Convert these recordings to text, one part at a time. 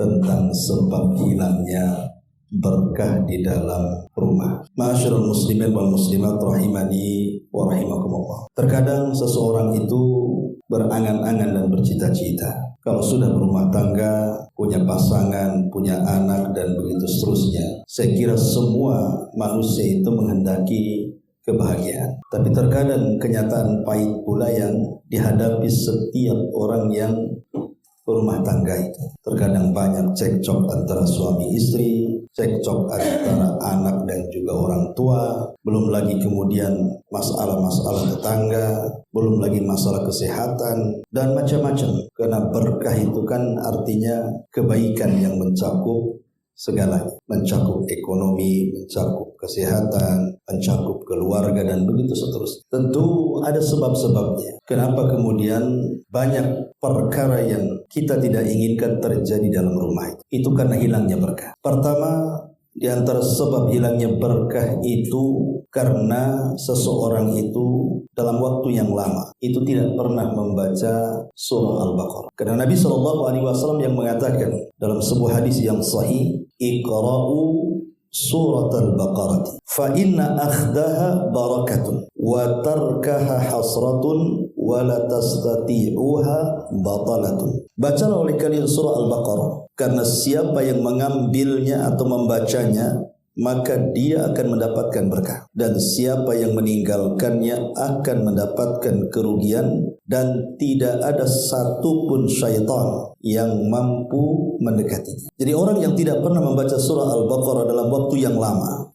Tentang sebab hilangnya berkah di dalam rumah. Ma'asyiral muslimin wal muslimat rahimani wa rahimakumullah. Terkadang seseorang itu berangan-angan dan bercita-cita kalau sudah berumah tangga, punya pasangan, punya anak dan begitu seterusnya. Saya kira semua manusia itu menghendaki kebahagiaan. Tapi terkadang kenyataan pahit pula yang dihadapi setiap orang yang rumah tangga itu. Terkadang banyak cekcok antara suami istri, cekcok antara anak dan juga orang tua, belum lagi kemudian masalah-masalah tetangga, belum lagi masalah kesehatan dan macam-macam. Karena berkah itu kan artinya kebaikan yang mencakup segalanya, mencakup ekonomi, mencakup kesehatan, mencakup keluarga dan begitu seterusnya. Tentu ada sebab-sebabnya. Kenapa kemudian banyak perkara yang kita tidak inginkan terjadi dalam rumah itu? Itu karena hilangnya berkah. Pertama, di antara sebab hilangnya berkah itu karena seseorang itu dalam waktu yang lama itu tidak pernah membaca surah Al-Baqarah. Karena Nabi SAW yang mengatakan dalam sebuah hadis yang sahih, Iqra'u surat Al-Baqarah fa inna akhdaha barakatun wa tarkaha hasratun wa la tastati'uha batalatun. Bacalah oleh kalian surah Al-Baqarah, karena siapa yang mengambilnya atau membacanya maka dia akan mendapatkan berkah, dan siapa yang meninggalkannya akan mendapatkan kerugian, dan tidak ada satupun syaitan yang mampu mendekatinya. Jadi orang yang tidak pernah membaca surah Al-Baqarah dalam waktu yang lama,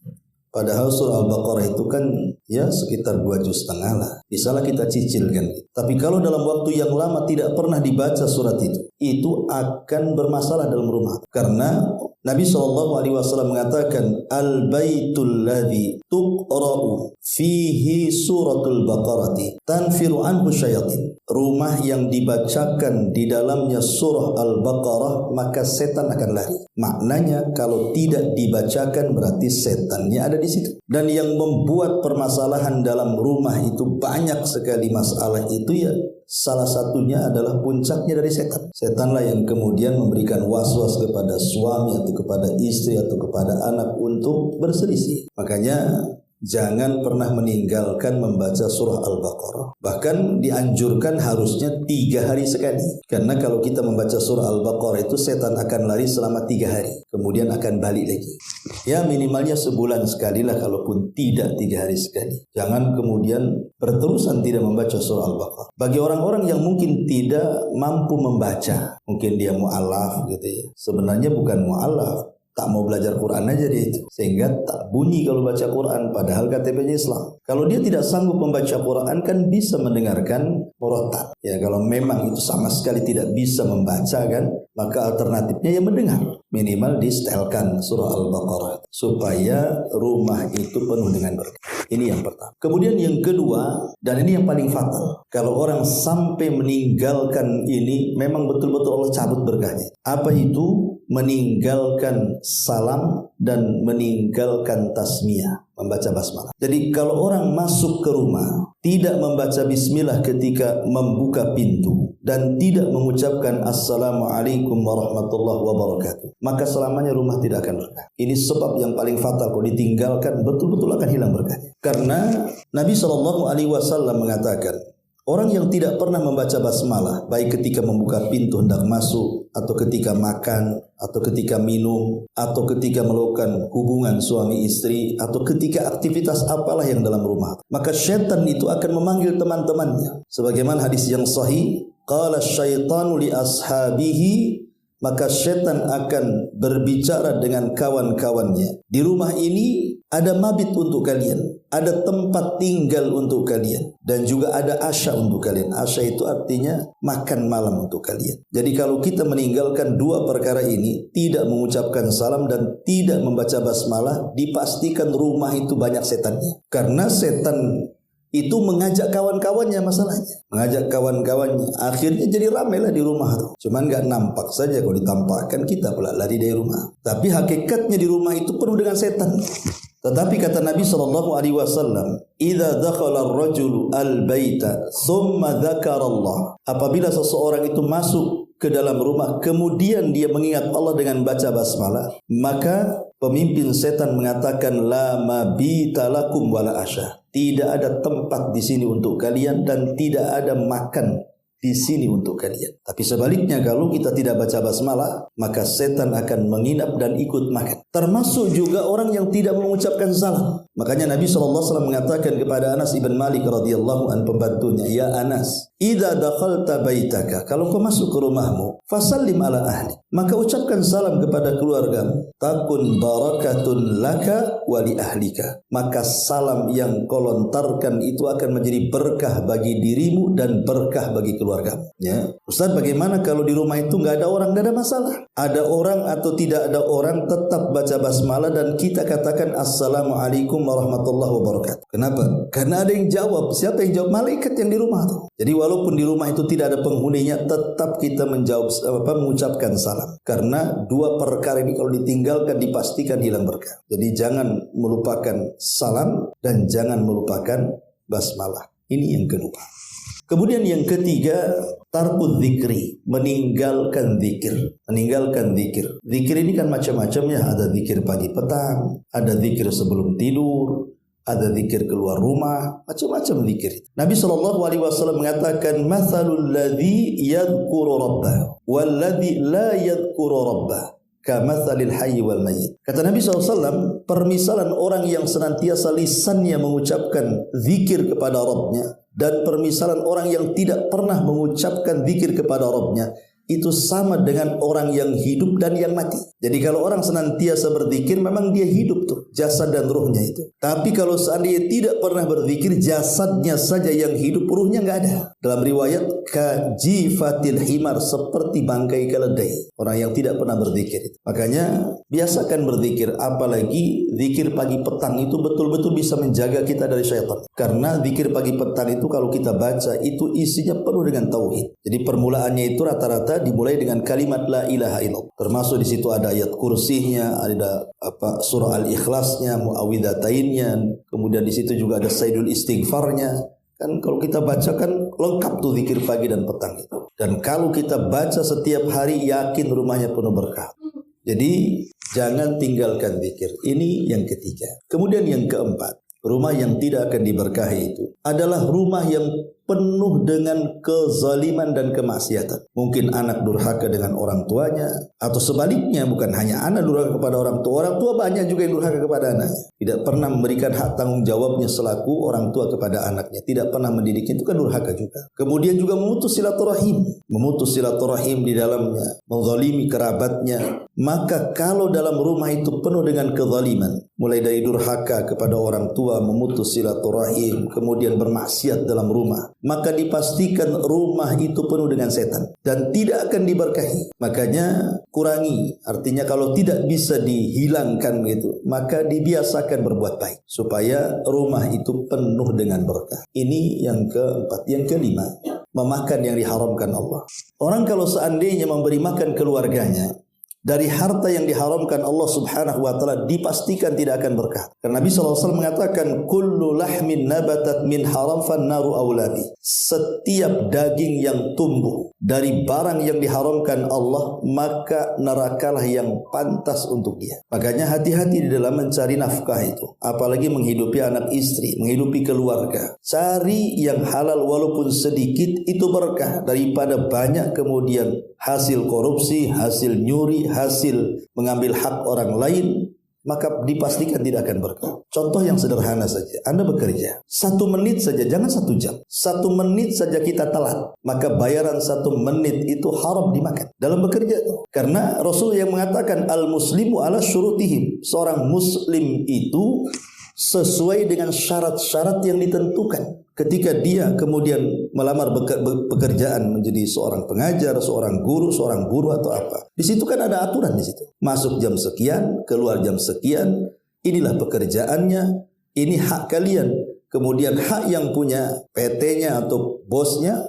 padahal surah Al-Baqarah itu kan ya sekitar 2,5 juz lah, bisalah kita cicilkan. Tapi kalau dalam waktu yang lama tidak pernah dibaca surat itu akan bermasalah dalam rumah. Karena Nabi SAW mengatakan, Al-baitul ladzi tuqra'u fihi suratul baqarati tanfiru anhu syayatin. Rumah yang dibacakan di dalamnya surah Al-Baqarah maka setan akan lari. Maknanya kalau tidak dibacakan berarti setannya ada di situ. Dan yang membuat permasalahan dalam rumah itu banyak sekali masalah itu ya salah satunya adalah puncaknya dari setan. Setanlah yang kemudian memberikan was-was kepada suami atau kepada istri atau kepada anak untuk berselisih. Makanya jangan pernah meninggalkan membaca surah Al-Baqarah. Bahkan dianjurkan harusnya 3 hari sekali. Karena kalau kita membaca surah Al-Baqarah itu setan akan lari selama 3 hari. Kemudian akan balik lagi. Ya minimalnya sebulan sekali lah, kalaupun tidak 3 hari sekali. Jangan kemudian berterusan tidak membaca surah Al-Baqarah. Bagi orang-orang yang mungkin tidak mampu membaca, mungkin dia mu'alaf gitu ya. Sebenarnya bukan mu'alaf, tak mau belajar Quran aja dia itu, sehingga tak bunyi kalau baca Quran padahal KTP-nya Islam. Kalau dia tidak sanggup membaca Quran kan bisa mendengarkan murattal. Ya kalau memang itu sama sekali tidak bisa membaca kan, maka alternatifnya ya mendengar. Minimal di-setelkan surah Al-Baqarah supaya rumah itu penuh dengan berkah. Ini yang pertama. Kemudian yang kedua, dan ini yang paling fatal, kalau orang sampai meninggalkan ini memang betul-betul Allah cabut berkahnya. Apa itu? Meninggalkan salam dan meninggalkan tasmiyah, membaca basmalah. Jadi kalau orang masuk ke rumah tidak membaca bismillah ketika membuka pintu dan tidak mengucapkan assalamualaikum warahmatullahi wabarakatuh, maka selamanya rumah tidak akan berkah. Ini sebab yang paling fatal, kalau ditinggalkan betul-betul akan hilang berkahnya. Karena Nabi SAW mengatakan, orang yang tidak pernah membaca basmalah, baik ketika membuka pintu hendak masuk, atau ketika makan, atau ketika minum, atau ketika melakukan hubungan suami istri, atau ketika aktivitas apalah yang dalam rumah, maka syaitan itu akan memanggil teman-temannya. Sebagaimana hadis yang sahih, qala syaitanu li ashabihi, maka syaitan akan berbicara dengan kawan-kawannya. Di rumah ini ada mabit untuk kalian, ada tempat tinggal untuk kalian, dan juga ada asya untuk kalian. Asya itu artinya makan malam untuk kalian. Jadi kalau kita meninggalkan 2 perkara ini, tidak mengucapkan salam dan tidak membaca basmalah, dipastikan rumah itu banyak setannya. Karena setan itu mengajak kawan-kawannya masalahnya. Mengajak kawan-kawannya. Akhirnya jadi ramai lah di rumah tuh. Cuman nggak nampak saja, kalau ditampakkan kita pula lari dari rumah. Tapi hakikatnya di rumah itu penuh dengan setan. Tetapi kata Nabi SAW, "Idza dakhala ar-rajulu al-baita, thumma dzakara Allah." Apabila seseorang itu masuk ke dalam rumah, kemudian dia mengingat Allah dengan baca basmalah, maka pemimpin setan mengatakan, "La mabita lakum wala asya." Tidak ada tempat di sini untuk kalian dan tidak ada makan di sini untuk kalian. Tapi sebaliknya, kalau kita tidak baca basmalah, maka setan akan menginap dan ikut makan. Termasuk juga orang yang tidak mengucapkan salam. Makanya Nabi SAW mengatakan kepada Anas ibn Malik radhiyallahu an, pembantunya, "Ya Anas, idza dakhalta baitaka," kalau kau masuk ke rumahmu, fasallim ala ahli, maka ucapkan salam kepada keluargamu. Takun barakatun laka wa li ahlika, maka salam yang kau lontarkan itu akan menjadi berkah bagi dirimu dan berkah bagi keluargamu. Ya, Ustaz, bagaimana kalau di rumah itu nggak ada orang? Nggak ada masalah. Ada orang atau tidak ada orang, tetap baca basmalah dan kita katakan assalamualaikum warahmatullahi wabarakatuh. Kenapa? Karena ada yang jawab. Siapa yang jawab? Malaikat yang di rumah tuh. Jadi walaupun di rumah itu tidak ada penghuninya, tetap kita mengucapkan salam. Karena dua perkara ini kalau ditinggalkan dipastikan hilang berkah. Jadi jangan melupakan salam dan jangan melupakan basmalah. Ini yang kedua. Kemudian yang ketiga, tarkud dzikri, meninggalkan zikir. Meninggalkan zikir. Zikir ini kan macam-macam ya. Ada zikir pagi petang, ada zikir sebelum tidur, ada zikir keluar rumah, macam-macam zikir. Nabi SAW mengatakan, "Mathalul ladzi yadhkuru rabbah wal ladzi la yadhkuru rabbah kamathalil hayy wal mayyit." Kata Nabi SAW, permisalan orang yang senantiasa lisannya mengucapkan zikir kepada Rabbnya dan permisalan orang yang tidak pernah mengucapkan zikir kepada Rabbnya itu sama dengan orang yang hidup dan yang mati. Jadi kalau orang senantiasa berzikir, memang dia hidup tuh, jasad dan ruhnya itu. Tapi kalau seandainya tidak pernah berzikir, jasadnya saja yang hidup, ruhnya nggak ada. Dalam riwayat, kajifatil himar, seperti bangkai keledai. Orang yang tidak pernah berzikir itu. Makanya biasakan berzikir, apalagi zikir pagi petang itu betul-betul bisa menjaga kita dari syaitan. Karena zikir pagi petang itu kalau kita baca itu isinya penuh dengan tauhid. Jadi permulaannya itu rata-rata dimulai dengan kalimat la ilaha illallah. Termasuk di situ ada ayat kursihnya, ada surah al-ikhlasnya, muawwidhatainnya, kemudian di situ juga ada sayyidul istighfarnya. Kan kalau kita baca kan lengkap tuh zikir pagi dan petang itu. Dan kalau kita baca setiap hari, yakin rumahnya penuh berkah. Jadi jangan tinggalkan zikir. Ini yang ketiga. Kemudian yang keempat, rumah yang tidak akan diberkahi itu adalah rumah yang penuh dengan kezaliman dan kemaksiatan. Mungkin anak durhaka dengan orang tuanya, atau sebaliknya, bukan hanya anak durhaka kepada orang tua banyak juga yang durhaka kepada anaknya. Tidak pernah memberikan hak tanggung jawabnya selaku orang tua kepada anaknya, tidak pernah mendidiknya, itu kan durhaka juga. Kemudian juga memutus silaturahim di dalamnya, menzalimi kerabatnya. Maka kalau dalam rumah itu penuh dengan kezaliman, mulai dari durhaka kepada orang tua, memutus silaturahim, kemudian bermaksiat dalam rumah, maka dipastikan rumah itu penuh dengan setan dan tidak akan diberkahi. Makanya kurangi, artinya kalau tidak bisa dihilangkan gitu, maka dibiasakan berbuat baik supaya rumah itu penuh dengan berkah. Ini yang keempat. Yang kelima, memakan yang diharamkan Allah. Orang kalau seandainya memberi makan keluarganya dari harta yang diharamkan Allah Subhanahu wa taala, dipastikan tidak akan berkah. Karena Nabi SAW mengatakan, kullu lahmin nabatat min haram fan naru auladi. Setiap daging yang tumbuh dari barang yang diharamkan Allah, maka nerakalah yang pantas untuk dia. Makanya hati-hati di dalam mencari nafkah itu, apalagi menghidupi anak istri, menghidupi keluarga. Cari yang halal walaupun sedikit, itu berkah daripada banyak kemudian hasil korupsi, hasil nyuri, hasil mengambil hak orang lain, maka dipastikan tidak akan berkah. Contoh yang sederhana saja, Anda bekerja 1 menit saja, jangan 1 jam, 1 menit saja kita telat, maka bayaran 1 menit itu haram dimakan dalam bekerja. Karena Rasul yang mengatakan al-muslimu ala syurutihim, seorang muslim itu sesuai dengan syarat-syarat yang ditentukan. Ketika dia kemudian melamar pekerjaan menjadi seorang pengajar, seorang guru, seorang buruh atau apa, di situ kan ada aturan di situ. Masuk jam sekian, keluar jam sekian. Inilah pekerjaannya, ini hak kalian. kemudian hak yang punya PT-nya atau bosnya,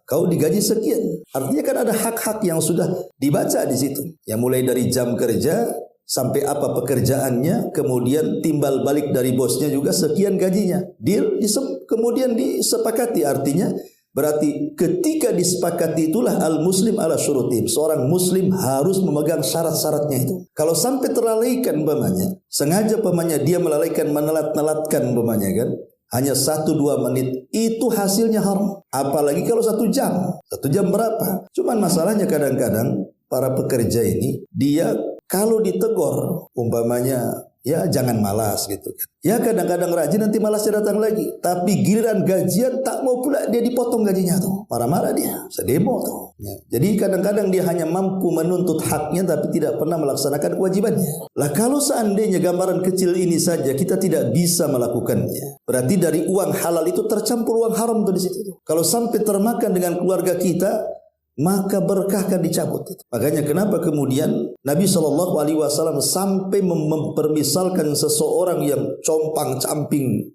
kau digaji sekian. Artinya kan ada hak-hak yang sudah dibaca di situ. Yang mulai dari jam kerja sampai apa pekerjaannya, kemudian timbal balik dari bosnya juga sekian gajinya. Deal kemudian disepakati, artinya berarti ketika disepakati itulah al-muslim ala syurutim. Seorang muslim harus memegang syarat-syaratnya itu. Kalau sampai terlalaikan umpamanya, sengaja umpamanya dia melalaikan, menelat-nelatkan umpamanya kan, hanya 1-2 menit, itu hasilnya haram. Apalagi kalau 1 jam. 1 jam berapa? Cuman masalahnya kadang-kadang para pekerja ini, dia kalau ditegur umpamanya, ya jangan malas gitu kan. Ya kadang-kadang rajin, nanti malasnya datang lagi. Tapi giliran gajian tak mau pula dia dipotong gajinya tuh. Marah-marah dia, sedemo tuh. Ya. Jadi kadang-kadang dia hanya mampu menuntut haknya tapi tidak pernah melaksanakan kewajibannya. Lah kalau seandainya gambaran kecil ini saja kita tidak bisa melakukannya, berarti dari uang halal itu tercampur uang haram tuh di situ. Kalau sampai termakan dengan keluarga kita, maka berkah akan dicabut. Makanya kenapa kemudian Nabi SAW sampai mempermisalkan seseorang yang compang-camping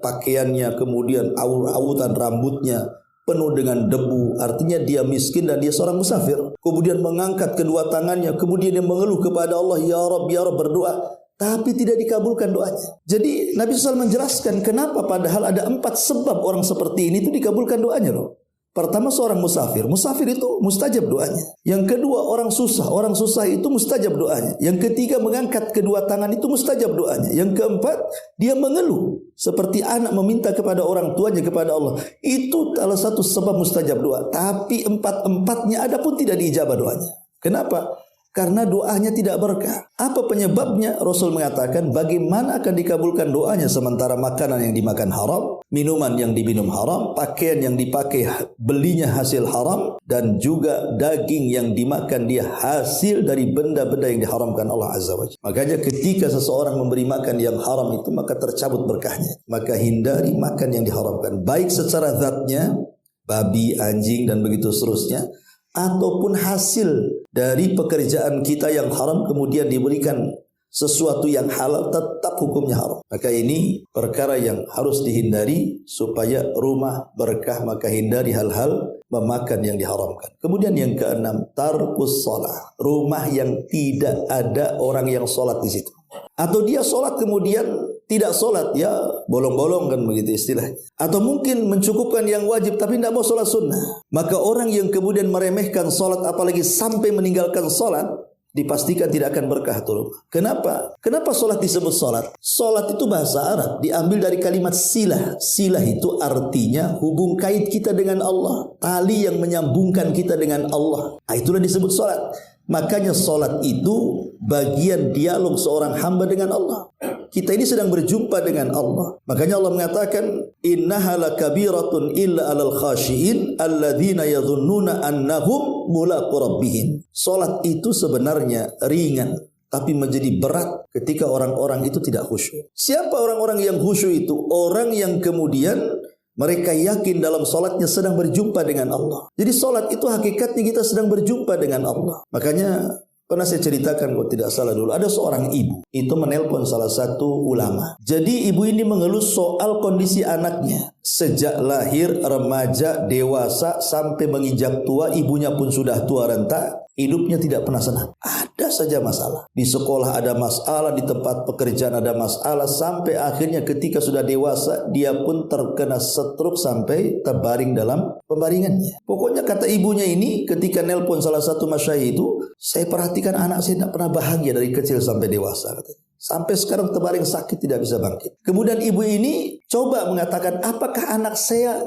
pakaiannya, kemudian aur-auran rambutnya penuh dengan debu, artinya dia miskin dan dia seorang musafir. Kemudian mengangkat kedua tangannya, kemudian dia mengeluh kepada Allah, ya Rabb berdoa, tapi tidak dikabulkan doanya. Jadi Nabi SAW menjelaskan kenapa padahal ada 4 sebab orang seperti ini itu dikabulkan doanya loh. Pertama, seorang musafir itu mustajab doanya. Yang kedua, orang susah itu mustajab doanya. Yang ketiga, mengangkat kedua tangan itu mustajab doanya. Yang keempat, dia mengeluh seperti anak meminta kepada orang tuanya, kepada Allah. Itu salah satu sebab mustajab doa. Tapi 4-empatnya ada pun tidak diijabah doanya. Kenapa? Karena doanya tidak berkah. Apa penyebabnya? Rasul mengatakan, bagaimana akan dikabulkan doanya sementara makanan yang dimakan haram, minuman yang diminum haram, pakaian yang dipakai belinya hasil haram, dan juga daging yang dimakan dia hasil dari benda-benda yang diharamkan Allah Azza wa Jalla. Makanya ketika seseorang memberi makan yang haram itu, maka tercabut berkahnya. Maka hindari makan yang diharamkan, baik secara zatnya, babi, anjing, dan begitu seterusnya, ataupun hasil dari pekerjaan kita yang haram kemudian diberikan sesuatu yang halal, tetap hukumnya haram. Maka ini perkara yang harus dihindari supaya rumah berkah. Maka hindari hal-hal memakan yang diharamkan. Kemudian yang keenam, tarkus shalah. Rumah yang tidak ada orang yang sholat di situ. Atau dia sholat kemudian tidak sholat, ya bolong-bolong kan begitu istilahnya. Atau mungkin mencukupkan yang wajib tapi tidak mau sholat sunnah. Maka orang yang kemudian meremehkan sholat, apalagi sampai meninggalkan sholat, dipastikan tidak akan berkah tuh. Kenapa? Kenapa sholat disebut sholat? Sholat itu bahasa Arab, diambil dari kalimat silah. Silah itu artinya hubung kait kita dengan Allah, tali yang menyambungkan kita dengan Allah. Itulah disebut sholat. Makanya sholat itu bagian dialog seorang hamba dengan Allah. Kita ini sedang berjumpa dengan Allah. Makanya Allah mengatakan, innaha lakabiratun illa alal khashiin alladzina yadhunnuna annahum mulaqu rabbihim. Sholat itu sebenarnya ringan, tapi menjadi berat ketika orang-orang itu tidak khusyuk. Siapa orang-orang yang khusyuk itu? Orang yang kemudian mereka yakin dalam sholatnya sedang berjumpa dengan Allah. Jadi sholat itu hakikatnya kita sedang berjumpa dengan Allah. Makanya pernah saya ceritakan kalau tidak salah dulu, ada seorang ibu itu menelpon salah satu ulama. Jadi ibu ini mengeluh soal kondisi anaknya. Sejak lahir, remaja, dewasa, sampai menginjak tua, ibunya pun sudah tua renta. Hidupnya tidak pernah senang. Ada saja masalah. Di sekolah ada masalah, di tempat pekerjaan ada masalah, sampai akhirnya ketika sudah dewasa, dia pun terkena stroke sampai terbaring dalam pembaringannya. Pokoknya kata ibunya ini ketika nelpon salah satu masyayikh itu, saya perhatikan anak saya tidak pernah bahagia dari kecil sampai dewasa, katanya. Sampai sekarang terbaring sakit, tidak bisa bangkit. Kemudian ibu ini coba mengatakan, apakah anak saya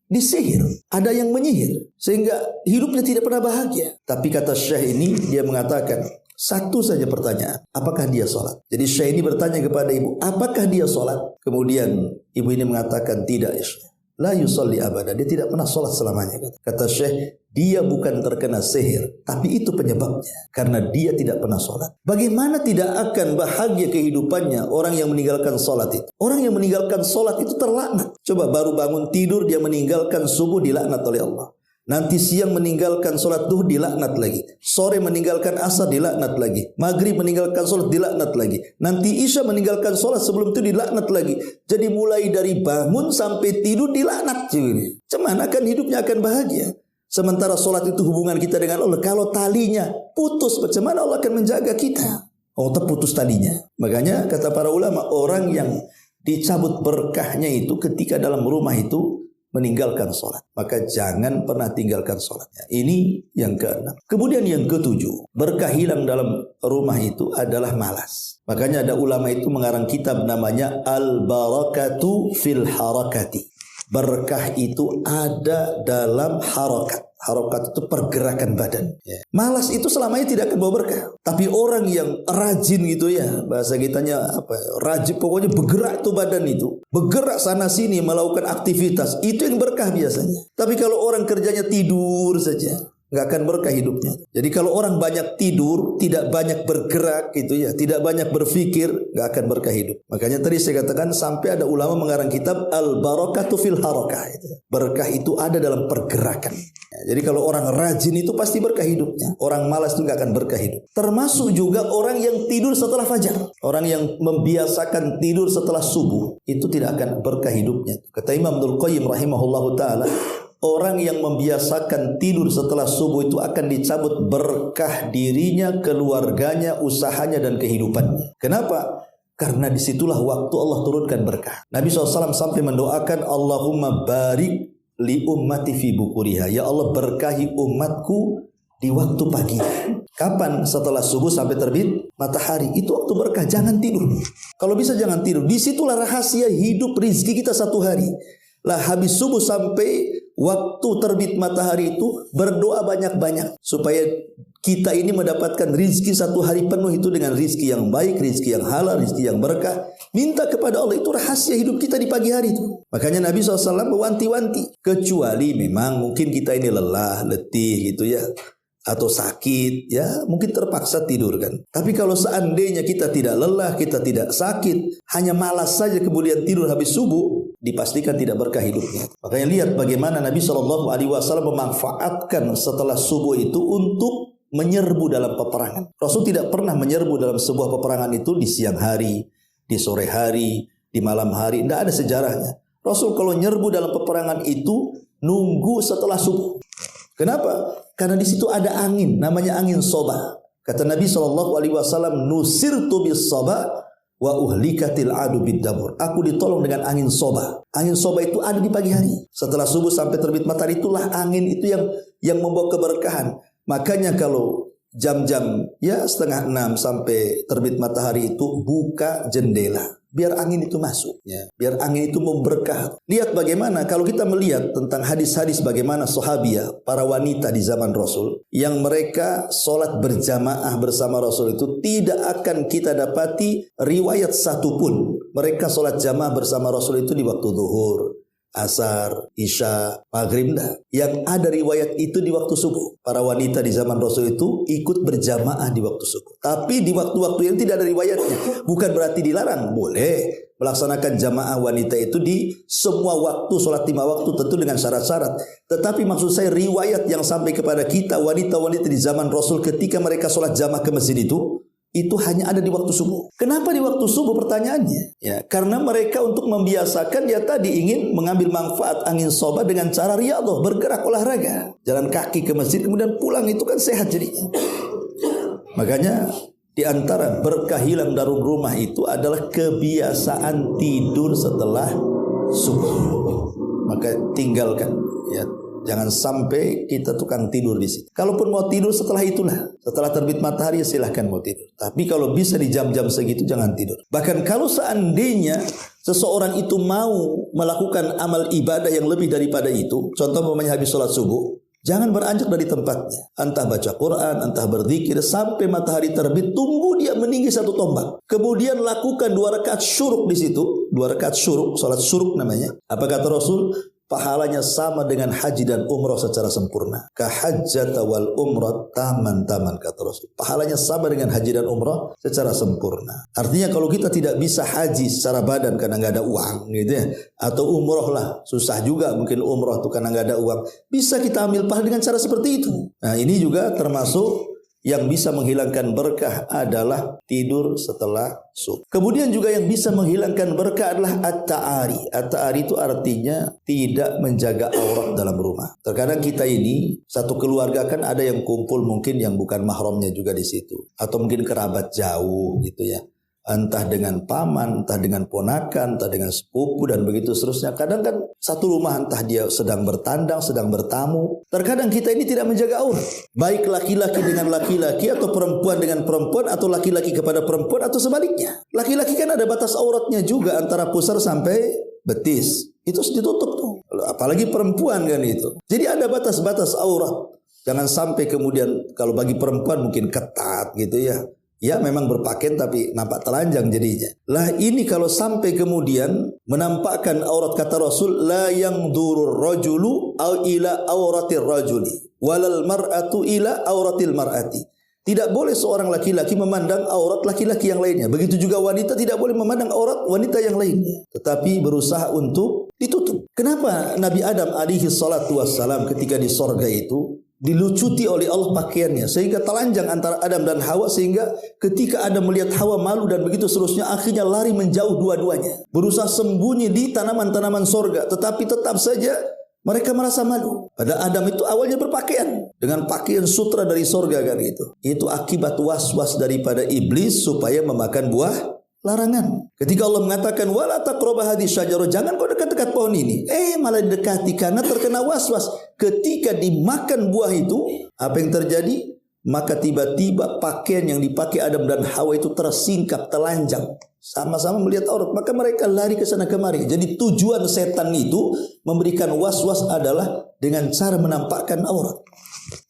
disihir, ada yang menyihir sehingga hidupnya tidak pernah bahagia. Tapi kata syekh ini, dia mengatakan satu saja pertanyaan, apakah dia sholat? Jadi syekh ini bertanya kepada ibu, apakah dia sholat? Kemudian ibu ini mengatakan, tidak ya syekh, la yusalli abada, dia tidak pernah sholat selamanya. Kata syekh, dia bukan terkena sihir, tapi itu penyebabnya, karena dia tidak pernah sholat. Bagaimana tidak akan bahagia kehidupannya orang yang meninggalkan sholat itu? Orang yang meninggalkan sholat itu terlaknat. Coba baru bangun tidur dia meninggalkan subuh, dilaknat oleh Allah. Nanti siang meninggalkan sholat duhur dilaknat lagi. Sore meninggalkan asar dilaknat lagi. Maghrib meninggalkan sholat dilaknat lagi. Nanti isya meninggalkan sholat sebelum itu dilaknat lagi. Jadi mulai dari bangun sampai tidur dilaknat. Cuman akan hidupnya akan bahagia. Sementara sholat itu hubungan kita dengan Allah. Kalau talinya putus, bagaimana Allah akan menjaga kita? Oh, terputus talinya. Makanya kata para ulama, orang yang dicabut berkahnya itu ketika dalam rumah itu meninggalkan sholat. Maka jangan pernah tinggalkan sholatnya. Ini yang ke-6. Kemudian yang ke-7, berkah hilang dalam rumah itu adalah malas. Makanya ada ulama itu mengarang kitab namanya Al-Barakatu fil Harakati. Berkah itu ada dalam harakat. Harakat itu pergerakan badan. Malas itu selamanya tidak akan bawa berkah. Tapi orang yang rajin gitu ya, bahasa kitanya apa? Rajin, pokoknya bergerak tuh badan itu. Bergerak sana sini melakukan aktivitas. Itu yang berkah biasanya. Tapi kalau orang kerjanya tidur saja, nggak akan berkah hidupnya. Jadi kalau orang banyak tidur, tidak banyak bergerak gitu ya, tidak banyak berpikir, nggak akan berkah hidup. Makanya tadi saya katakan sampai ada ulama mengarang kitab Al-Barakatu fil Harakah. Berkah itu ada dalam pergerakan. Jadi kalau orang rajin itu pasti berkah hidupnya. Orang malas itu nggak akan berkah hidup. Termasuk juga orang yang tidur setelah fajar. Orang yang membiasakan tidur setelah subuh itu tidak akan berkah hidupnya. Kata Imam Ibnul Qayyim rahimahullahu taala, orang yang membiasakan tidur setelah subuh itu akan dicabut berkah dirinya, keluarganya, usahanya, dan kehidupannya. Kenapa? Karena disitulah waktu Allah turunkan berkah. Nabi SAW sampai mendoakan, Allahumma barik li ummati fi bukuriha. Ya Allah, berkahi umatku di waktu pagi. Kapan? Setelah subuh sampai terbit matahari. Itu waktu berkah. Jangan tidur. Kalau bisa jangan tidur. Disitulah rahasia hidup rizki kita satu hari. Lah habis subuh sampai waktu terbit matahari itu berdoa banyak-banyak supaya kita ini mendapatkan rizki satu hari penuh itu dengan rizki yang baik, rizki yang halal, rizki yang berkah. Minta kepada Allah, itu rahasia hidup kita di pagi hari itu. Makanya Nabi SAW mewanti-wanti. Kecuali memang mungkin kita ini lelah, letih gitu ya, atau sakit ya, mungkin terpaksa tidur kan. Tapi kalau seandainya kita tidak lelah, kita tidak sakit, hanya malas saja kemudian tidur habis subuh, dipastikan tidak berkah hidupnya. Makanya lihat bagaimana Nabi SAW memanfaatkan setelah subuh itu untuk menyerbu dalam peperangan. Rasul tidak pernah menyerbu dalam sebuah peperangan itu di siang hari, di sore hari, di malam hari. Tidak ada sejarahnya. Rasul kalau nyerbu dalam peperangan itu nunggu setelah subuh. Kenapa? Karena di situ ada angin, namanya angin soba. Kata Nabi SAW, nusirtu bis soba wa uhlikatil adu bid-dabur. Aku ditolong dengan angin soba. Angin soba itu ada di pagi hari. Setelah subuh sampai terbit matahari, itulah angin itu yang membawa keberkahan. Makanya kalau jam-jam ya 5:30 sampai terbit matahari itu buka jendela. Biar angin itu masuk. Ya. Biar angin itu memberkah. Lihat bagaimana kalau kita melihat tentang hadis-hadis bagaimana sahabiah, para wanita di zaman Rasul, yang mereka sholat berjamaah bersama Rasul itu tidak akan kita dapati riwayat satupun. Mereka sholat jamaah bersama Rasul itu di waktu zuhur, asar, isya, maghrib. Yang ada riwayat itu di waktu subuh. Para wanita di zaman Rasul itu ikut berjamaah di waktu subuh. Tapi di waktu-waktu yang tidak ada riwayatnya. Bukan berarti dilarang. Boleh melaksanakan jamaah wanita itu di semua waktu, sholat 5 waktu tentu dengan syarat-syarat. Tetapi maksud saya riwayat yang sampai kepada kita wanita-wanita di zaman Rasul ketika mereka sholat jamaah ke masjid itu hanya ada di waktu subuh. Kenapa di waktu subuh pertanyaannya? Ya, karena mereka untuk membiasakan dia tadi ingin mengambil manfaat angin soba dengan cara riyadhah, bergerak olahraga. Jalan kaki ke masjid kemudian pulang itu kan sehat jadinya. Makanya di antara berkah hilang dari rumah itu adalah kebiasaan tidur setelah subuh. Maka tinggalkan ya. Jangan sampai kita tukang tidur di situ. Kalaupun mau tidur setelah itulah. Setelah terbit matahari silahkan mau tidur. Tapi kalau bisa di jam-jam segitu jangan tidur. Bahkan kalau seandainya seseorang itu mau melakukan amal ibadah yang lebih daripada itu. Contoh umpamanya habis sholat subuh. Jangan beranjak dari tempatnya. Entah baca Quran, entah berzikir. Sampai matahari terbit. Tunggu dia meninggi 1 tombak. Kemudian lakukan 2 rakaat syuruk di situ. 2 rakaat syuruk. Sholat syuruk namanya. Apa kata Rasul? pahalanya sama dengan haji dan umrah secara sempurna. Kahajjata wal umrah taman-taman, kata Rasul. Pahalanya sama dengan haji dan umrah secara sempurna. Artinya kalau kita tidak bisa haji secara badan karena nggak ada uang gitu ya, atau umrah lah susah juga mungkin umrah tuh karena nggak ada uang, bisa kita ambil pahala dengan cara seperti itu. Nah ini juga termasuk yang bisa menghilangkan berkah adalah tidur setelah subuh. Kemudian juga yang bisa menghilangkan berkah adalah at-ta'ari. At-ta'ari itu artinya tidak menjaga aurat dalam rumah. Terkadang kita ini satu keluarga kan ada yang kumpul mungkin yang bukan mahramnya juga di situ, atau mungkin kerabat jauh gitu ya. Entah dengan paman, entah dengan ponakan, entah dengan sepupu dan begitu seterusnya. Kadang kan satu rumah entah dia sedang bertandang, sedang bertamu. Terkadang kita ini tidak menjaga aurat. Baik laki-laki dengan laki-laki atau perempuan dengan perempuan atau laki-laki kepada perempuan atau sebaliknya. Laki-laki kan ada batas auratnya juga antara pusar sampai betis. Itu harus ditutup tuh. Apalagi perempuan kan itu. Jadi ada batas-batas aurat. Jangan sampai kemudian kalau bagi perempuan mungkin ketat gitu ya. Ya memang berpakaian tapi nampak telanjang jadinya. Lah ini kalau sampai kemudian menampakkan aurat, kata Rasul, la yang durur rajulu au ila auratir rajuli walal mar'atu ila auratil mar'ati. Tidak boleh seorang laki-laki memandang aurat laki-laki yang lainnya. Begitu juga wanita tidak boleh memandang aurat wanita yang lainnya. Tetapi berusaha untuk ditutup. Kenapa Nabi Adam alaihi salatu wassalam ketika di sorga itu dilucuti oleh Allah pakaiannya sehingga telanjang antara Adam dan Hawa, sehingga ketika Adam melihat Hawa malu dan begitu seterusnya akhirnya lari menjauh dua-duanya, berusaha sembunyi di tanaman-tanaman sorga, tetapi tetap saja mereka merasa malu. Padahal Adam itu awalnya berpakaian dengan pakaian sutra dari sorga kan itu. Itu akibat was-was daripada iblis supaya memakan buah larangan. Ketika Allah mengatakan wala taqrabu hadhihi syajarah, jangan kau dekat-dekat pohon ini, malah didekati karena terkena was-was. Ketika dimakan buah itu, apa yang terjadi? Maka tiba-tiba pakaian yang dipakai Adam dan Hawa itu tersingkap, telanjang, sama-sama melihat aurat, maka mereka lari ke sana kemari. Jadi tujuan setan itu memberikan was-was adalah dengan cara menampakkan aurat.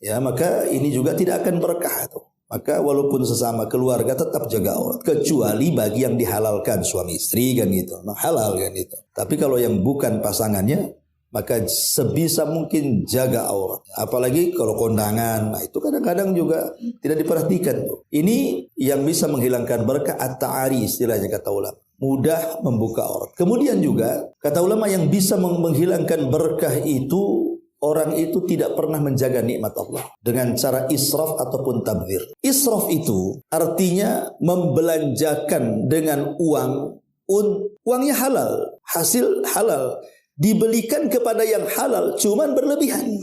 Ya, maka ini juga tidak akan berkah tuh. Maka walaupun sesama keluarga tetap jaga aurat, kecuali bagi yang dihalalkan suami istri kan gitu, halal kan itu. Tapi kalau yang bukan pasangannya, maka sebisa mungkin jaga aurat. Apalagi kalau kondangan, nah itu kadang-kadang juga tidak diperhatikan tuh. Ini yang bisa menghilangkan berkah at-ta'ari istilahnya kata ulama. Mudah membuka aurat. Kemudian juga kata ulama yang bisa menghilangkan berkah itu, orang itu tidak pernah menjaga nikmat Allah dengan cara israf ataupun tabdzir. Israf itu artinya membelanjakan dengan uangnya halal, hasil halal, dibelikan kepada yang halal, cuman berlebihan.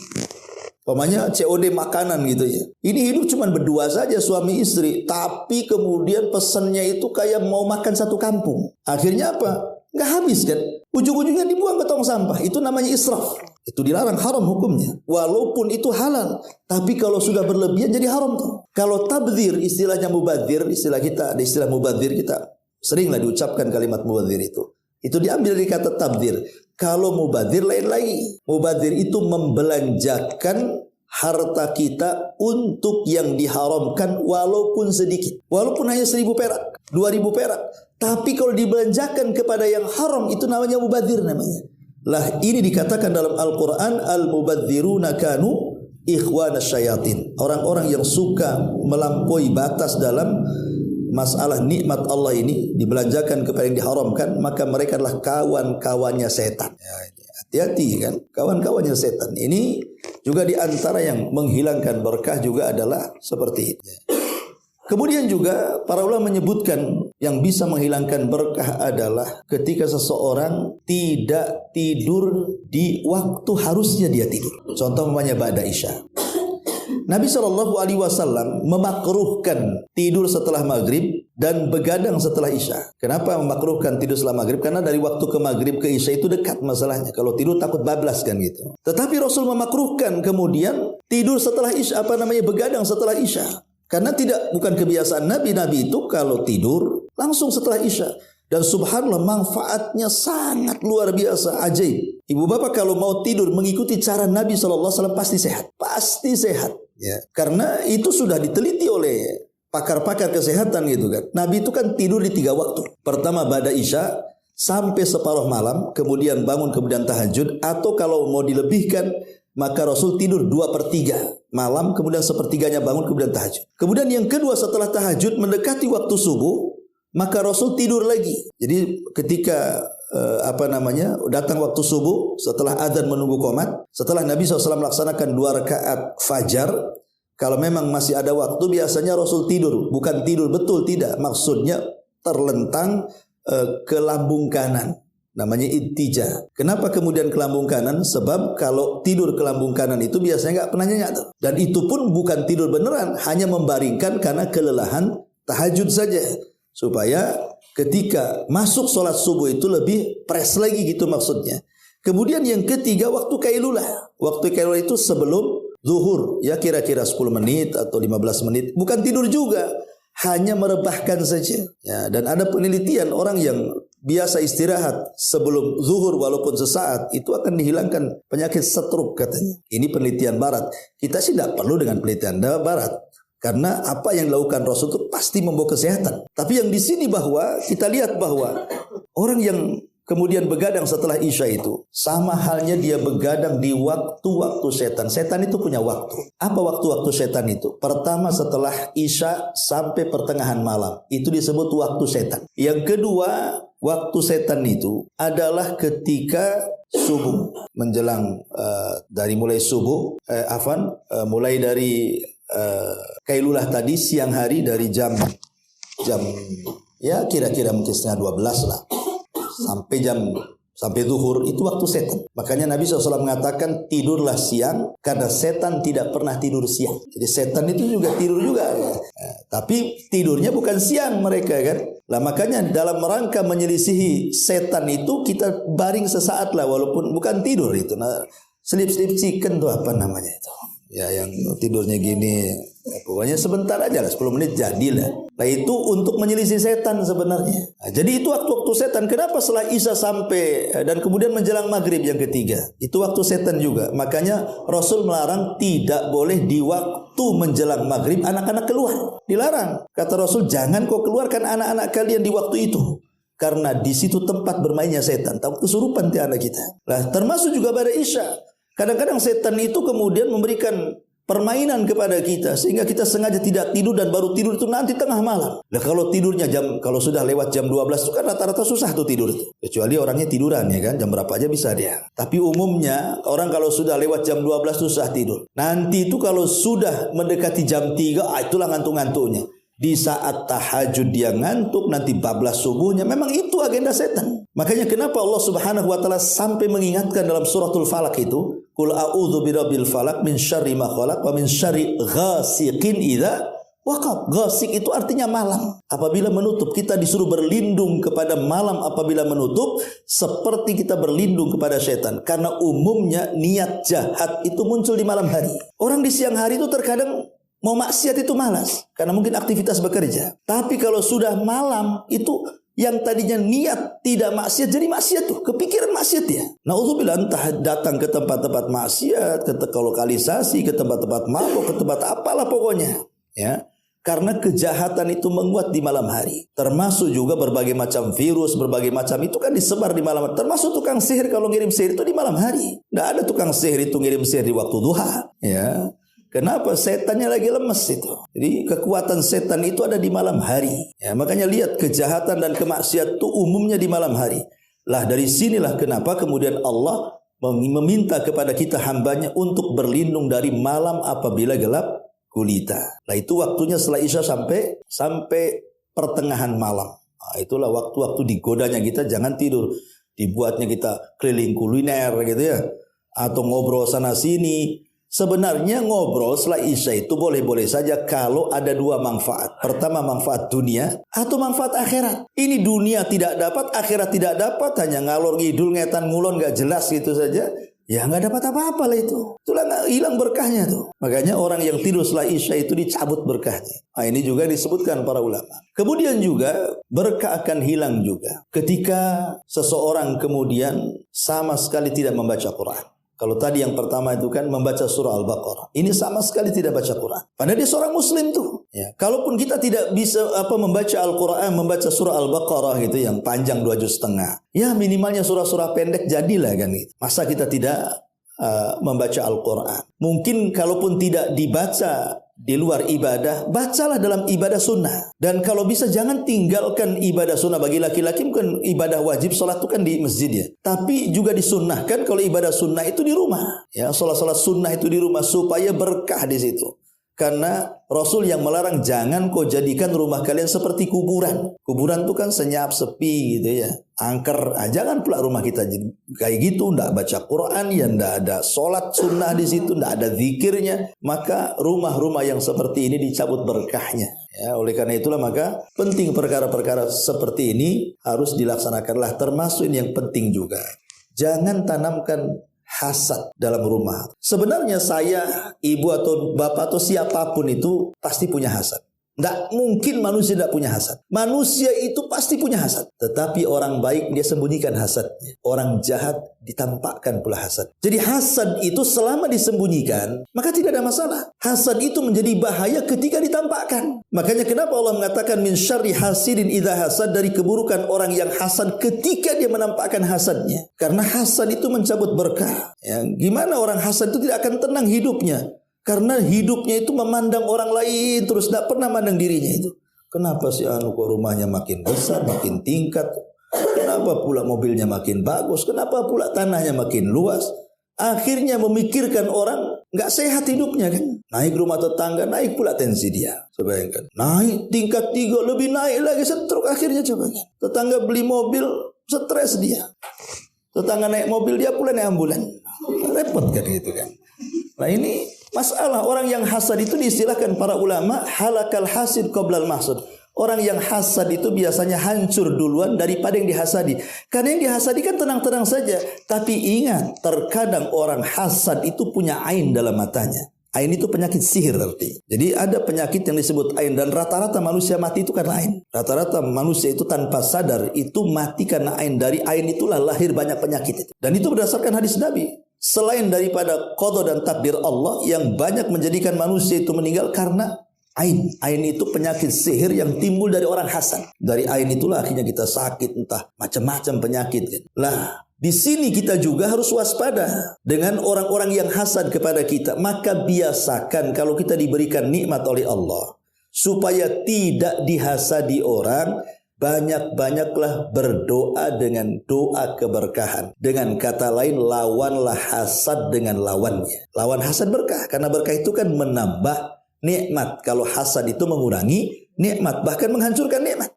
Umpamanya COD makanan gitu ya. Ini hidup cuman berdua saja suami istri, tapi kemudian pesannya itu kayak mau makan satu kampung. Akhirnya apa? Nggak habis kan? Ujung-ujungnya dibuang ke tong sampah. Itu namanya israf. Itu dilarang, haram hukumnya. Walaupun itu halal, tapi kalau sudah berlebihan jadi haram tuh. Kalau tabdzir, istilahnya mubadzir, istilah kita, ada istilah mubadzir, kita seringlah diucapkan kalimat mubadzir itu. Itu diambil dari kata tabdzir. Kalau mubadzir lain lagi. Mubadzir itu membelanjakan harta kita untuk yang diharamkan walaupun sedikit. Walaupun hanya 1.000 perak, 2.000 perak. Tapi kalau dibelanjakan kepada yang haram, itu namanya mubadzir namanya. Lah ini dikatakan dalam Al-Quran, al-mubadziruna kanu ikhwana syayatin. Orang-orang yang suka melampaui batas dalam masalah nikmat Allah ini, dibelanjakan kepada yang diharamkan, maka mereka adalah kawan-kawannya setan. Ya, hati-hati kan, kawan-kawannya setan. Ini juga diantara yang menghilangkan berkah juga adalah seperti itu. Kemudian juga para ulama menyebutkan yang bisa menghilangkan berkah adalah ketika seseorang tidak tidur di waktu harusnya dia tidur. Contoh namanya ba'da isya. Nabi SAW memakruhkan tidur setelah maghrib dan begadang setelah isya. Kenapa memakruhkan tidur setelah maghrib? Karena dari waktu ke maghrib ke isya itu dekat masalahnya. Kalau tidur takut bablas kan gitu. Tetapi Rasul memakruhkan kemudian tidur setelah isya, begadang setelah isya. Karena bukan kebiasaan Nabi itu kalau tidur langsung setelah isya. Dan subhanallah manfaatnya sangat luar biasa, ajaib. Ibu bapak kalau mau tidur mengikuti cara Nabi SAW pasti sehat. Pasti sehat. Ya. Karena itu sudah diteliti oleh pakar-pakar kesehatan gitu kan. Nabi itu kan tidur di 3 waktu. Pertama ba'da isya, sampai separuh malam, kemudian bangun, kemudian tahajud, atau kalau mau dilebihkan, maka Rasul tidur 2/3 malam, kemudian sepertiganya bangun, kemudian tahajud. Kemudian yang kedua, setelah tahajud mendekati waktu subuh, maka Rasul tidur lagi. Jadi ketika datang waktu subuh, setelah adzan menunggu qomat, setelah Nabi SAW melaksanakan 2 rakaat fajar, kalau memang masih ada waktu, biasanya Rasul tidur. Bukan tidur betul, tidak. Maksudnya terlentang ke lambung kanan. Namanya ittija. Kenapa kemudian ke lambung kanan? Sebab kalau tidur ke lambung kanan itu biasanya nggak pernah nyenyak tuh. Dan itu pun bukan tidur beneran, hanya membaringkan karena kelelahan tahajud saja. Supaya ketika masuk sholat subuh itu lebih fresh lagi gitu maksudnya. Kemudian yang ketiga, waktu kailulah. Waktu kailulah itu sebelum zuhur, ya kira-kira 10 menit atau 15 menit. Bukan tidur juga, hanya merebahkan saja. Ya, dan ada penelitian orang yang biasa istirahat sebelum zuhur walaupun sesaat, itu akan dihilangkan penyakit stroke katanya. Ini penelitian barat. Kita sih tidak perlu dengan penelitian barat. Karena apa yang dilakukan Rasul itu pasti membawa kesehatan. Tapi yang di sini bahwa kita lihat bahwa orang yang kemudian begadang setelah Isya itu sama halnya dia begadang di waktu-waktu setan. Setan itu punya waktu. Apa waktu-waktu setan itu? Pertama, setelah Isya sampai pertengahan malam. Itu disebut waktu setan. Yang kedua, waktu setan itu adalah ketika subuh. Menjelang dari mulai subuh, mulai dari kailulah tadi, siang hari dari jam ya kira-kira mungkin 11:30 lah sampai zuhur, itu waktu setan. Makanya Nabi SAW mengatakan tidurlah siang karena setan tidak pernah tidur siang. Jadi setan itu juga tidur juga. Tapi tidurnya bukan siang mereka kan. Lah makanya dalam rangka menyelisihi setan itu kita baring sesaat lah, walaupun bukan tidur itu. Nah, sleep chicken tuh apa namanya itu? Ya yang tidurnya gini, pokoknya sebentar aja lah, 10 menit jadilah. Nah itu untuk menyelisih setan sebenarnya. Nah, jadi itu waktu-waktu setan. Kenapa setelah Isya sampai dan kemudian menjelang maghrib yang ketiga? Itu waktu setan juga. Makanya Rasul melarang tidak boleh di waktu menjelang maghrib anak-anak keluar. Dilarang. Kata Rasul, jangan kau keluarkan anak-anak kalian di waktu itu. Karena di situ tempat bermainnya setan. Tahu kesurupan di anak kita. Nah termasuk juga pada Isya. Kadang-kadang setan itu kemudian memberikan permainan kepada kita sehingga kita sengaja tidak tidur dan baru tidur itu nanti tengah malam. Nah kalau tidurnya kalau sudah lewat jam 12 itu kan rata-rata susah tuh tidur itu. Kecuali orangnya tiduran ya kan, jam berapa aja bisa dia. Tapi umumnya orang kalau sudah lewat jam 12 susah tidur. Nanti itu kalau sudah mendekati jam 3, itulah ngantuk-ngantuknya. Di saat tahajud dia ngantuk, nanti bablas subuhnya. Memang itu agenda setan. Makanya kenapa Allah Subhanahu wa taala sampai mengingatkan dalam suratul Falaq itu, Qul a'udzu birabbil falaq min syarri ma khalaq wa min syarri ghasiqin idza waqab. Ghasiq itu artinya malam. Apabila menutup, kita disuruh berlindung kepada malam apabila menutup, seperti kita berlindung kepada setan. Karena umumnya niat jahat itu muncul di malam hari. Orang di siang hari itu terkadang mau maksiat itu malas karena mungkin aktivitas bekerja. Tapi kalau sudah malam itu yang tadinya niat tidak maksiat jadi maksiat tuh, kepikiran maksiat ya. Nauzubillah, entah datang ke tempat-tempat maksiat, ke lokalisasi, ke tempat-tempat mabuk, ke tempat apalah pokoknya, ya. Karena kejahatan itu menguat di malam hari. Termasuk juga berbagai macam virus, berbagai macam itu kan disebar di malam hari. Termasuk tukang sihir kalau ngirim sihir itu di malam hari. Tidak ada tukang sihir itu ngirim sihir di waktu duha, ya. Kenapa? Setannya lagi lemes itu. Jadi kekuatan setan itu ada di malam hari. Ya, makanya lihat kejahatan dan kemaksiatan itu umumnya di malam hari. Lah dari sinilah kenapa kemudian Allah meminta kepada kita hambanya untuk berlindung dari malam apabila gelap gulita. Lah itu waktunya setelah Isya sampai pertengahan malam. Nah, itulah waktu-waktu digodanya kita jangan tidur. Dibuatnya kita keliling kuliner gitu ya. Atau ngobrol sana sini. Sebenarnya ngobrol setelah Isya itu boleh-boleh saja kalau ada dua manfaat. Pertama manfaat dunia atau manfaat akhirat. Ini dunia tidak dapat, akhirat tidak dapat, hanya ngalor ngidul, ngetan ngulon gak jelas gitu saja. Ya nggak dapat apa-apa lah itu. Itulah nggak hilang berkahnya tuh. Makanya orang yang tidur setelah Isya itu dicabut berkahnya. Nah, ini juga disebutkan para ulama. Kemudian juga berkah akan hilang juga ketika seseorang kemudian sama sekali tidak membaca Quran. Kalau tadi yang pertama itu kan membaca surah Al-Baqarah. Ini sama sekali tidak baca Quran. Padahal dia seorang muslim tuh. Ya, kalaupun kita tidak bisa membaca Al-Quran, membaca surah Al-Baqarah gitu yang panjang 2 juz setengah. Ya minimalnya surah-surah pendek jadilah kan gitu. Masa kita tidak membaca Al-Quran. Mungkin kalaupun tidak dibaca di luar ibadah, bacalah dalam ibadah sunnah. Dan kalau bisa jangan tinggalkan ibadah sunnah. Bagi laki-laki bukan ibadah wajib, sholat itu kan di masjid ya. Tapi juga disunnahkan kalau ibadah sunnah itu di rumah. Ya, sholat sunnah itu di rumah supaya berkah di situ. Karena Rasul yang melarang jangan kau jadikan rumah kalian seperti kuburan. Kuburan itu kan senyap, sepi gitu ya. Angker. Jangan pula rumah kita jadi kayak gitu, enggak baca Quran, ya enggak ada sholat sunnah di situ, enggak ada zikirnya. Maka rumah-rumah yang seperti ini dicabut berkahnya. Ya, oleh karena itulah maka penting perkara-perkara seperti ini harus dilaksanakanlah. Termasuk ini yang penting juga. Jangan tanamkan hasad dalam rumah. Sebenarnya saya, ibu atau bapak atau siapapun itu pasti punya hasad. Tidak mungkin manusia tidak punya hasad. Manusia itu pasti punya hasad. Tetapi orang baik dia sembunyikan hasadnya. Orang jahat ditampakkan pula hasad. Jadi hasad itu selama disembunyikan maka tidak ada masalah. Hasad itu menjadi bahaya ketika ditampakkan. Makanya kenapa Allah mengatakan min syarri hasidin idza hasad, dari keburukan orang yang hasad ketika dia menampakkan hasadnya. Karena hasad itu mencabut berkah. Ya, gimana orang hasad itu tidak akan tenang hidupnya? Karena hidupnya itu memandang orang lain terus, tidak pernah mandang dirinya itu. Kenapa si kok rumahnya makin besar, makin tingkat? Kenapa pula mobilnya makin bagus? Kenapa pula tanahnya makin luas? Akhirnya memikirkan orang nggak sehat hidupnya kan. Naik rumah tetangga, naik pula tensi dia. Bayangkan. Naik tingkat 3, lebih naik lagi stroke akhirnya coba kan. Tetangga beli mobil, stres dia. Tetangga naik mobil, dia pula naik ambulan. Repot kan gitu kan. Nah ini masalah. Orang yang hasad itu diistilahkan para ulama halakal hasid qoblal mahsud. Orang yang hasad itu biasanya hancur duluan daripada yang dihasadi. Karena yang dihasadi kan tenang-tenang saja. Tapi ingat, terkadang orang hasad itu punya ain dalam matanya. Ain itu penyakit sihir arti. Jadi ada penyakit yang disebut ain, dan rata-rata manusia mati itu karena ain. Rata-rata manusia itu tanpa sadar itu mati karena ain. Dari ain itulah lahir banyak penyakit itu. Dan itu berdasarkan hadis Nabi. Selain daripada qada dan takdir Allah yang banyak menjadikan manusia itu meninggal karena ain. Ain itu penyakit sihir yang timbul dari orang hasad. Dari ain itulah akhirnya kita sakit, entah macam-macam penyakit kan. Lah, di sini kita juga harus waspada dengan orang-orang yang hasad kepada kita. Maka biasakan kalau kita diberikan nikmat oleh Allah supaya tidak dihasadi orang, banyak-banyaklah berdoa dengan doa keberkahan. Dengan kata lain, lawanlah hasad dengan lawannya. Lawan hasad berkah, karena berkah itu kan menambah nikmat. Kalau hasad itu mengurangi nikmat, bahkan menghancurkan nikmat.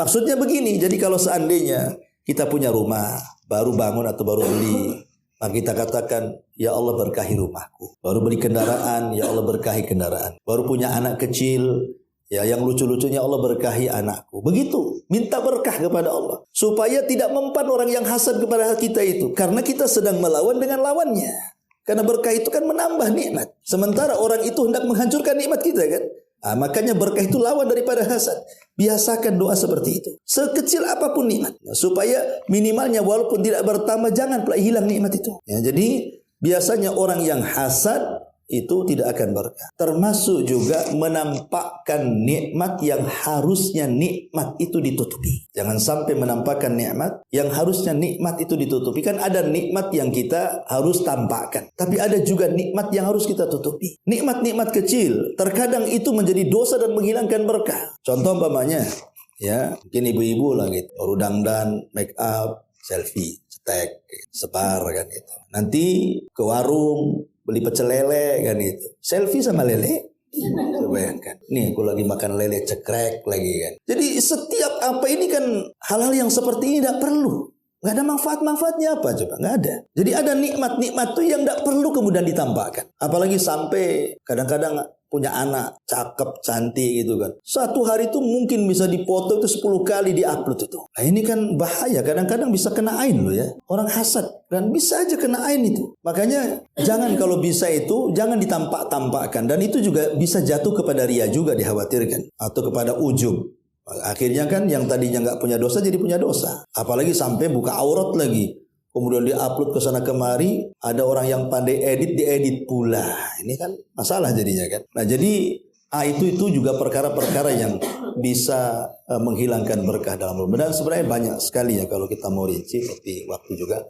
Maksudnya begini, jadi kalau seandainya kita punya rumah, baru bangun atau baru beli, maka kita katakan, ya Allah berkahi rumahku. Baru beli kendaraan, ya Allah berkahi kendaraan. Baru punya anak kecil, ya yang lucu-lucunya Allah berkahi anakku. Begitu, minta berkah kepada Allah. Supaya tidak mempan orang yang hasad kepada kita itu. Karena kita sedang melawan dengan lawannya. Karena berkah itu kan menambah nikmat. Sementara orang itu hendak menghancurkan nikmat kita kan. Nah, makanya berkah itu lawan daripada hasad. Biasakan doa seperti itu. Sekecil apapun nikmat. Ya, supaya minimalnya walaupun tidak bertambah, jangan pula hilang nikmat itu. Ya, jadi biasanya orang yang hasad itu tidak akan berkah. Termasuk juga menampakkan nikmat yang harusnya nikmat itu ditutupi. Jangan sampai menampakkan nikmat yang harusnya nikmat itu ditutupi. Kan ada nikmat yang kita harus tampakkan, tapi ada juga nikmat yang harus kita tutupi. Nikmat-nikmat kecil terkadang itu menjadi dosa dan menghilangkan berkah. Contoh umpamanya, ya mungkin ibu-ibu lah gitu, baru dandan, make up, selfie, cetek, sebar kan gitu. Nanti ke warung beli pecel lele kan itu, selfie sama lele. Bayangkan, nih aku lagi makan lele cekrek lagi kan. Jadi setiap apa ini kan hal-hal yang seperti ini tidak perlu. Nggak ada manfaat-manfaatnya apa coba, nggak ada. Jadi ada nikmat-nikmat tuh yang tidak perlu kemudian ditampakkan. Apalagi sampai kadang-kadang punya anak cakep, cantik gitu kan. Satu hari itu mungkin bisa dipoto itu 10 kali diupload itu. Nah ini kan bahaya, kadang-kadang bisa kena ain loh ya. Orang hasad kan bisa aja kena ain itu. Makanya jangan, kalau bisa itu jangan ditampak-tampakkan. Dan itu juga bisa jatuh kepada ria juga dikhawatirkan. Atau kepada ujub. Akhirnya kan yang tadinya nggak punya dosa jadi punya dosa. Apalagi sampai buka aurat lagi. kemudian diupload ke sana kemari, ada orang yang pandai edit, diedit pula. Ini kan masalah jadinya kan. Nah jadi itu juga perkara-perkara yang bisa menghilangkan berkah dalam rumah. Dan sebenarnya banyak sekali ya kalau kita mau rinci, tapi waktu juga